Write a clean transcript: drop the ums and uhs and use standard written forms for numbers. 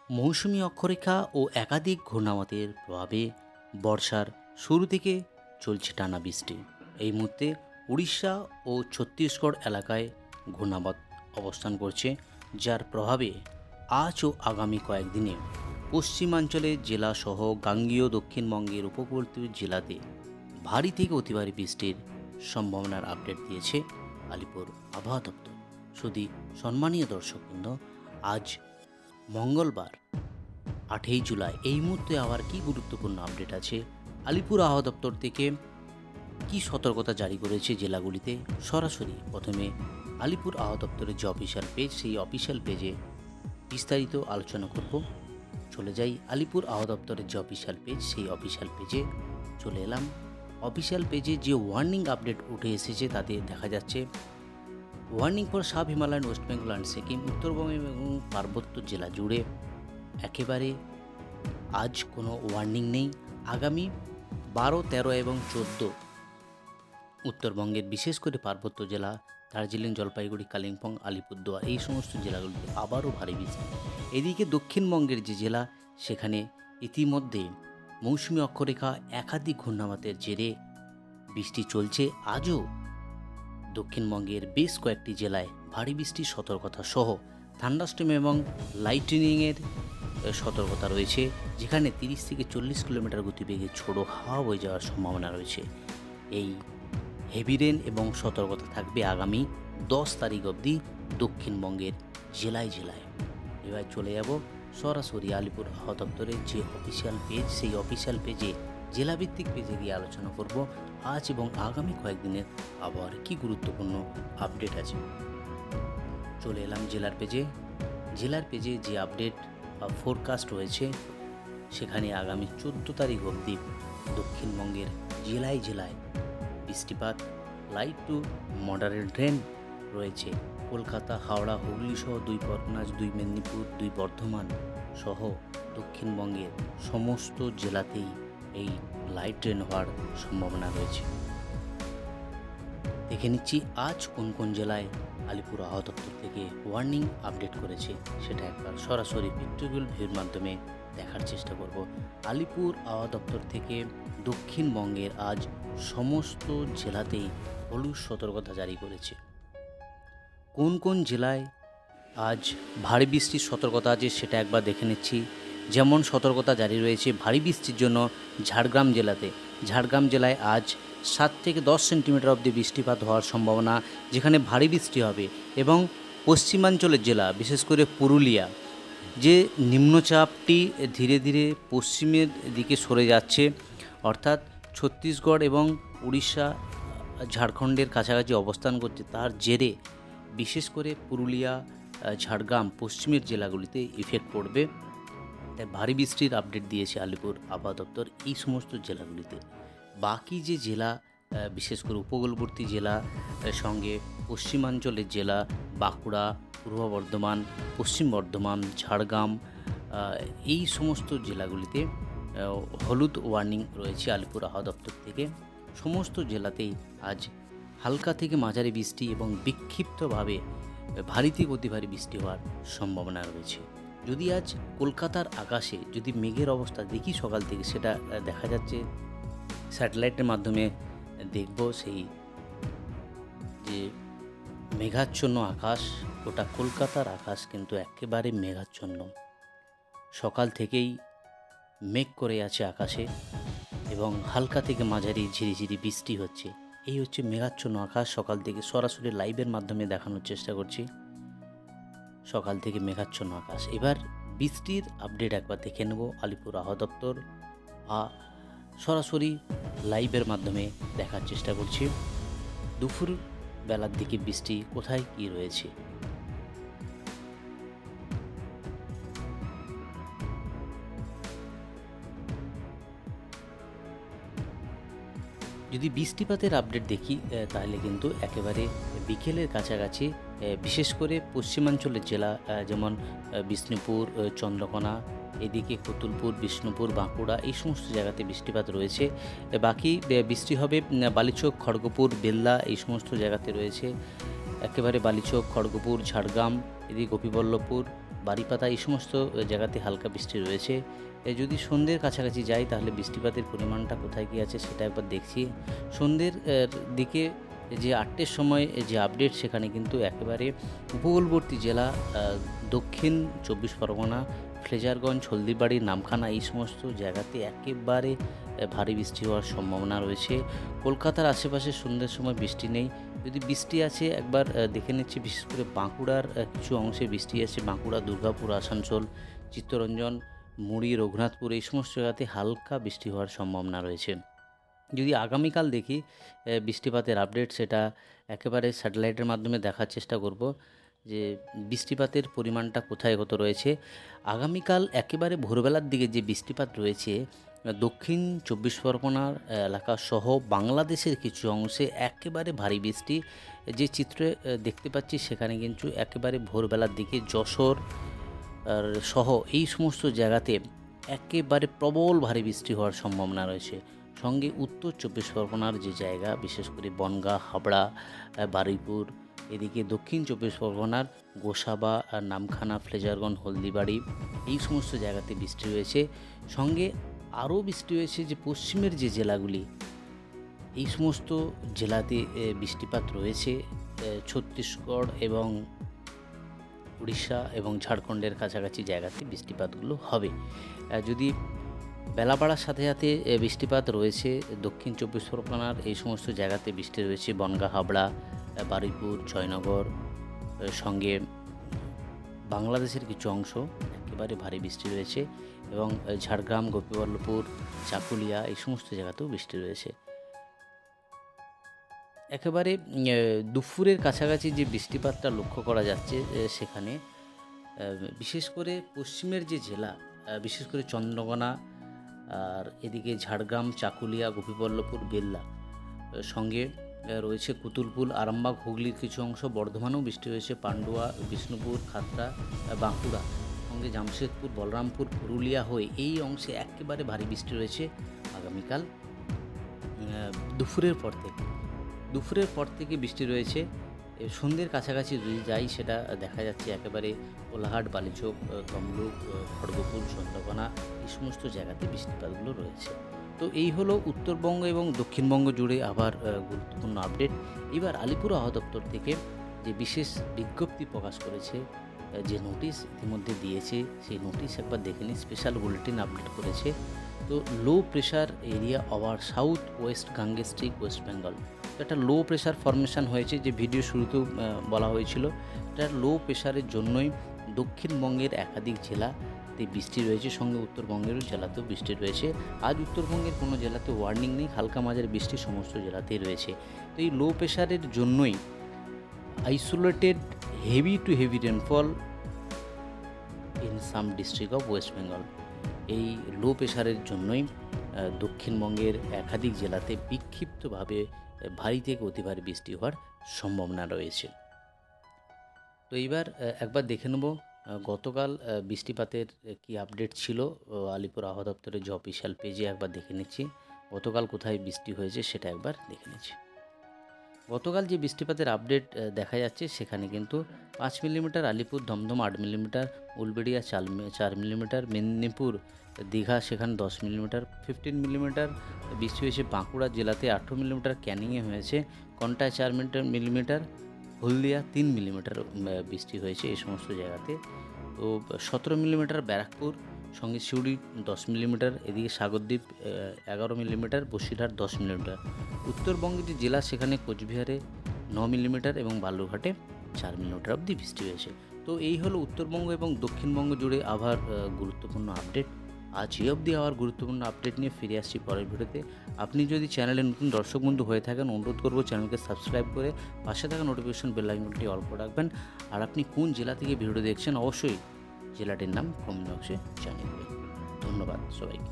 মৌসুমী অক্ষরেখা ও একাধিক ঘূর্ণাবতের প্রভাবে বর্ষার শুরু থেকে চলছে টানা বৃষ্টি। এই মুহূর্তে উড়িষ্যা ও ছত্তিশগড় এলাকায় ঘূর্ণাবত অবস্থান করছে, যার প্রভাবে আজ ও আগামী কয়েকদিনে পশ্চিমাঞ্চলের জেলাসহ গাঙ্গেয় দক্ষিণবঙ্গের উপকূলবর্তী জেলাতে ভারী থেকে অতি ভারী বৃষ্টির সম্ভাবনার আপডেট দিয়েছে আলিপুর আবহাওয়া দপ্তর। শুধু সম্মানীয় দর্শকবৃন্দ, আজ মঙ্গলবার 8ই জুলাই এই মুহূর্তে আবার কি গুরুত্বপূর্ণ আপডেট আছে, আলিপুর আবহাওয়া দপ্তর থেকে কি সতর্কতা জারি করেছে জেলাগুলিতে, সরাসরি প্রথমে আলিপুর আবহাওয়া দপ্তরের যে অফিসিয়াল পেজ, সেই অফিসিয়াল পেজে বিস্তারিত আলোচনা করব। চলে যাই আলিপুর আবহাওয়া দপ্তরের যে অফিসিয়াল পেজ, সেই অফিসিয়াল পেজে চলে এলাম। অফিসিয়াল পেজে যে ওয়ার্নিং আপডেট উঠে এসেছে তাতে দেখা যাচ্ছে warning for sub Himalayan, West Bengal and Sikkim, Uttarbanga এবং পার্বত্য জেলা জুড়ে একেবারে আজ কোনো ওয়ার্নিং নেই। আগামী 12, 13 এবং 14 উত্তরবঙ্গের বিশেষ করে পার্বত্য জেলা দার্জিলিং, জলপাইগুড়ি, কালিম্পং, আলিপুরদুয়ার এই সমস্ত জেলাগুলিতে আবারও ভারী বৃষ্টি। এদিকে দক্ষিণবঙ্গের যে জেলা, সেখানে ইতিমধ্যে মৌসুমী অক্ষরেখা একাধিক ঘূর্ণাবতের জেরে বৃষ্টি চলছে। আজও দক্ষিণবঙ্গের বেশ কয়েকটি জেলায় ভারী বৃষ্টির সতর্কতা সহ থান্ডারস্টর্ম এবং লাইটনিংয়ের সতর্কতা রয়েছে, যেখানে 30 থেকে 40 কিলোমিটার গতিবেগে ঝোড়ো হাওয়া বয়ে যাওয়ার সম্ভাবনা রয়েছে। এই হেভি রেন এবং সতর্কতা থাকবে আগামী 10 তারিখ অবধি দক্ষিণবঙ্গের জেলায় জেলায়। এবার চলে যাব সরাসরি আলিপুর আবহাওয়া দপ্তরের যে অফিসিয়াল পেজ, সেই অফিসিয়াল পেজে জেলাভিত্তিক পেজে গিয়ে আলোচনা করব আজ এবং আগামী কয়েকদিনের আবহাওয়ার কী গুরুত্বপূর্ণ আপডেট আছে। চলে এলাম জেলার পেজে। জেলার পেজে যে আপডেট বা ফোরকাস্ট রয়েছে, সেখানে আগামী 14 তারিখ অবধি দক্ষিণবঙ্গের জেলায় জেলায় বৃষ্টিপাত লাইট টু মডারেট রেন রয়েছে। কলকাতা, হাওড়া, হুগলি সহ 2 পরগনা, 2 মেদিনীপুর, 2 বর্ধমান সহ দক্ষিণবঙ্গের সমস্ত জেলাতেই এই লাইট রেন হওয়ার সম্ভাবনা রয়েছে। দেখে নিচ্ছি আজ কোন কোন জেলায় আলিপুর আবহাওয়া দপ্তর থেকে ওয়ার্নিং আপডেট করেছে, সেটা একবার সরাসরি পিক্টোরিয়াল ভিউর মাধ্যমে দেখার চেষ্টা করব। আলিপুর আবহাওয়া দপ্তর থেকে দক্ষিণবঙ্গের আজ সমস্ত জেলাতেই হলুদ সতর্কতা জারি করেছে। কোন কোন জেলায় আজ ভারী বৃষ্টির সতর্কতা আছে সেটা একবার দেখে নিচ্ছি। যেমন সতর্কতা জারি রয়েছে ভারী বৃষ্টির জন্য ঝাড়গ্রাম জেলাতে। ঝাড়গ্রাম জেলায় আজ 7 থেকে 10 সেন্টিমিটার অবধি বৃষ্টিপাত হওয়ার সম্ভাবনা, যেখানে ভারী বৃষ্টি হবে। এবং পশ্চিমাঞ্চলের জেলা, বিশেষ করে পুরুলিয়া, যে নিম্নচাপটি ধীরে ধীরে পশ্চিমের দিকে সরে যাচ্ছে, অর্থাৎ ছত্তিশগড় এবং উড়িষ্যা, ঝাড়খণ্ডের কাছাকাছি অবস্থান করছে, তার জেরে বিশেষ করে পুরুলিয়া, ঝাড়গ্রাম, পশ্চিমের জেলাগুলিতে ইফেক্ট পড়বে। তাই ভারী বৃষ্টির আপডেট দিয়েছে আলিপুর আবহাওয়া দপ্তর এই সমস্ত জেলাগুলিতে। বাকি যে জেলা, বিশেষ করে উপকূলবর্তী জেলা সঙ্গে পশ্চিমাঞ্চলের জেলা বাঁকুড়া, পূর্ব বর্ধমান, পশ্চিম বর্ধমান, ঝাড়গ্রাম, এই সমস্ত জেলাগুলিতে হলুদ ওয়ার্নিং রয়েছে আলিপুর আবহাওয়া দপ্তর থেকে। সমস্ত জেলাতেই আজ হালকা থেকে মাঝারি বৃষ্টি এবং বিক্ষিপ্তভাবে ভারী থেকে অতি ভারী বৃষ্টি হওয়ার সম্ভাবনা রয়েছে। যদি আজ কলকাতার আকাশে যদি মেঘের অবস্থা দেখি সকাল থেকে, সেটা দেখা যাচ্ছে স্যাটেলাইটের মাধ্যমে দেখব, সেই যে মেঘাচ্ছন্ন আকাশ, ওটা কলকাতার আকাশ কিন্তু একেবারে মেঘাচ্ছন্ন। সকাল থেকেই মেঘ করে আছে আকাশে এবং হালকা থেকে মাঝারি ঝিরিঝিরি বৃষ্টি হচ্ছে। এই হচ্ছে মেঘাচ্ছন্ন আকাশ। সকাল থেকে সরাসরি লাইভের মাধ্যমে দেখানোর চেষ্টা করছি সকাল থেকে মেঘাচ্ছন্ন আকাশ। এবার বৃষ্টির আপডেট একবার দেখে নেব আলিপুর আবহাওয়া দপ্তর সরাসরি লাইভের মাধ্যমে দেখার চেষ্টা করছি দুপুর বেলার দিকে বৃষ্টি কোথায় কি রয়েছে। যদি বৃষ্টিপাতের আপডেট দেখি তাহলে কিন্তু একেবারে বিকেলের কাছাকাছি, বিশেষ করে পশ্চিমাঞ্চলের জেলা যেমন বিষ্ণুপুর, চন্দ্রকোনা, এদিকে কতুলপুর, বিষ্ণুপুর, বাঁকুড়া, এই সমস্ত জায়গাতে বৃষ্টিপাত রয়েছে। বাকি বৃষ্টি হবে বালিচক, খড়গপুর, বেল্লা, এই সমস্ত জায়গাতে রয়েছে। একেবারে বালিচক, খড়গপুর, ঝাড়গ্রাম, এদিকে গোপীবল্লভপুর, বারিপাতা এই সমস্ত জায়গাতে হালকা বৃষ্টি রয়েছে। যদি সন্ধ্যের কাছাকাছি যাই তাহলে বৃষ্টিপাতের পরিমাণটা কোথায় কী আছে সেটা একবার দেখছি। সন্ধ্যের দিকে যে 8টের সময় যে আপডেট, সেখানে কিন্তু একেবারে উপকূলবর্তী জেলা দক্ষিণ 24 পরগনা, ফ্রেজারগঞ্জ, হলদিবাড়ি, নামখানা এই সমস্ত জায়গাতে একেবারে ভারী বৃষ্টি হওয়ার সম্ভাবনা রয়েছে। কলকাতার আশেপাশে সন্ধ্যের সময় বৃষ্টি নেই। যদি বৃষ্টি আছে একবার দেখে নিচ্ছি, বিশেষ করে বাঁকুড়ার কিছু অংশে বৃষ্টি আছে। বাঁকুড়া, দুর্গাপুর, আসানসোল, চিত্তরঞ্জন, মুড়ি, রঘুনাথপুর এই সমস্ত জায়গাতে হালকা বৃষ্টি হওয়ার সম্ভাবনা রয়েছে। যদি আগামীকাল দেখি বৃষ্টিপাতের আপডেট, সেটা একেবারে স্যাটেলাইটের মাধ্যমে দেখার চেষ্টা করব যে বৃষ্টিপাতের পরিমাণটা কোথায় কত রয়েছে। আগামীকাল একেবারে ভোরবেলার দিকে যে বৃষ্টিপাত রয়েছে দক্ষিণ 24 পরগনার এলাকা সহ বাংলাদেশের কিছু অংশে একেবারে ভারী বৃষ্টি যে চিত্রে দেখতে পাচ্ছি, সেখানে কিন্তু একেবারে ভোরবেলার দিকে যশোর সহ এই সমস্ত জায়গাতে একেবারে প্রবল ভারী বৃষ্টি হওয়ার সম্ভাবনা রয়েছে। সঙ্গে উত্তর 24 পরগনার যে জায়গা, বিশেষ করে বনগাঁ, হাবড়া, বারুইপুর, এদিকে দক্ষিণ 24 পরগনার গোসাবা, নামখানা, ফ্রেজারগঞ্জ, হলদিবাড়ি এই সমস্ত জায়গাতে বৃষ্টি রয়েছে। সঙ্গে আরও বৃষ্টি হয়েছে যে পশ্চিমের যে জেলাগুলি, এই সমস্ত জেলাতে বৃষ্টিপাত রয়েছে। ছত্তিশগড় এবং উড়িষ্যা এবং ঝাড়খণ্ডের কাছাকাছি জায়গাতে বৃষ্টিপাতগুলো হবে। যদি বেলা বাড়ার সাথে সাথে বৃষ্টিপাত রয়েছে দক্ষিণ 24 পরগনার এই সমস্ত জায়গাতে বৃষ্টি রয়েছে। বনগাঁ, হাবড়া, বারুইপুর, জয়নগর, সঙ্গে বাংলাদেশের কিছু অংশ একেবারে ভারী বৃষ্টি রয়েছে এবং ঝাড়গ্রাম, গোপীবল্লভপুর, চাকুলিয়া এই সমস্ত জায়গাতেও বৃষ্টি রয়েছে। একেবারে দুপুরের কাছাকাছি যে বৃষ্টিপাতটা লক্ষ্য করা যাচ্ছে সেখানে বিশেষ করে পশ্চিমের যে জেলা, বিশেষ করে চন্দ্রকোনা, আর এদিকে ঝাড়গ্রাম, চাকুলিয়া, গোপীবল্লভপুর, বেল্লা, সঙ্গে রয়েছে কুতুলপুর, আরামবাগ, হুগলির কিছু অংশ, বর্ধমানেও বৃষ্টি হয়েছে। পান্ডুয়া, বিষ্ণুপুর, খাতড়া, বাঁকুড়া, সঙ্গে জামশেদপুর, বলরামপুর, পুরুলিয়া হয়ে এই অংশে একেবারে ভারী বৃষ্টি রয়েছে আগামীকাল দুপুরের পর থেকে বৃষ্টি রয়েছে। সন্ধ্যের কাছাকাছি যদি যাই সেটা দেখা যাচ্ছে একেবারে কোলাহাট, বালিচক, তমলুক, খড়গপুর, চন্দ্রকোনা এই সমস্ত জায়গাতে বৃষ্টিপাতগুলো রয়েছে। তো এই হলো উত্তরবঙ্গ এবং দক্ষিণবঙ্গ জুড়ে আবার গুরুত্বপূর্ণ আপডেট। এবার আলিপুর আবহাওয়া দপ্তর থেকে যে বিশেষ বিজ্ঞপ্তি প্রকাশ করেছে, যে নোটিশ ইতিমধ্যে দিয়েছে, সেই নোটিশ একবার দেখে নিই। স্পেশাল বুলেটিন আপডেট করেছে। তো low pressure area over south West Ganges district, West Bengal. একটা লো প্রেশার ফরমেশন হয়েছে, যে ভিডিও শুরুতেও বলা হয়েছিল। এটা লো প্রেশারের জন্যই দক্ষিণবঙ্গের একাধিক জেলাতে বৃষ্টি রয়েছে, সঙ্গে উত্তরবঙ্গের জেলাতেও বৃষ্টি রয়েছে। আজ উত্তরবঙ্গের কোনো জেলাতে ওয়ার্নিং নেই, হালকা মাঝারি বৃষ্টি সমস্ত জেলাতেই রয়েছে। তো এই লো প্রেশারের জন্যই isolated heavy two heavy rainfall in some district of West Bengal. এই লো প্রেশারের জন্যই দক্ষিণবঙ্গের একাধিক জেলাতে বিক্ষিপ্তভাবে ভারী থেকে অতি ভারী বৃষ্টি হওয়ার সম্ভাবনা রয়েছে। তো এইবার একবার দেখে নেব গতকাল বৃষ্টিপাতের কি আপডেট ছিল আলিপুর আবহাওয়া দপ্তরের যে অফিসিয়াল পেজে। একবার দেখে নিচ্ছি গতকাল কোথায় বৃষ্টি হয়েছে সেটা একবার দেখে নিচ্ছি। গতকাল যে বৃষ্টিপাতের আপডেট দেখা যাচ্ছে সেখানে কিন্তু 5 millimetre Alipur, Dum Dum 8 millimetre, Uluberia 4 millimetre, Medinipur, Digha সেখানে 10 মিলিমিটার, 15 মিলিমিটার বৃষ্টি হয়েছে বাঁকুড়া জেলাতে, 18 মিলিমিটার ক্যানিংয়ে হয়েছে, কন্টায় 4 মিলিমিটার, হলদিয়া 3 মিলিমিটার বৃষ্টি হয়েছে এই সমস্ত জায়গাতে। তো 17 মিলিমিটার ব্যারাকপুর, সঙ্গে সিউড়ি 10 মিলিমিটার, এদিকে সাগরদ্বীপ 11 মিলিমিটার, বসিরহাট 10 মিলিমিটার। উত্তরবঙ্গের যে জেলা সেখানে কোচবিহারে 9 মিলিমিটার এবং বালুরঘাটে 4 মিলিমিটার অবধি বৃষ্টি হয়েছে। তো এই হলো উত্তরবঙ্গ এবং দক্ষিণবঙ্গ জুড়ে আবার গুরুত্বপূর্ণ আপডেট। আজ এই অবধি আবার গুরুত্বপূর্ণ আপডেট নিয়ে ফিরে আসছি পরের ভিডিওতে। আপনি যদি চ্যানেলে নতুন দর্শক বন্ধু হয়ে থাকেন, অনুরোধ করব চ্যানেলকে সাবস্ক্রাইব করে পাশে থাকা নোটিফিকেশন বেল আইকনটি অল করে রাখবেন। আর আপনি কোন জেলা থেকে ভিডিও দেখছেন অবশ্যই জেলাটির নাম কমেন্ট বক্সে জানিয়ে দেবেন। ধন্যবাদ সবাইকে।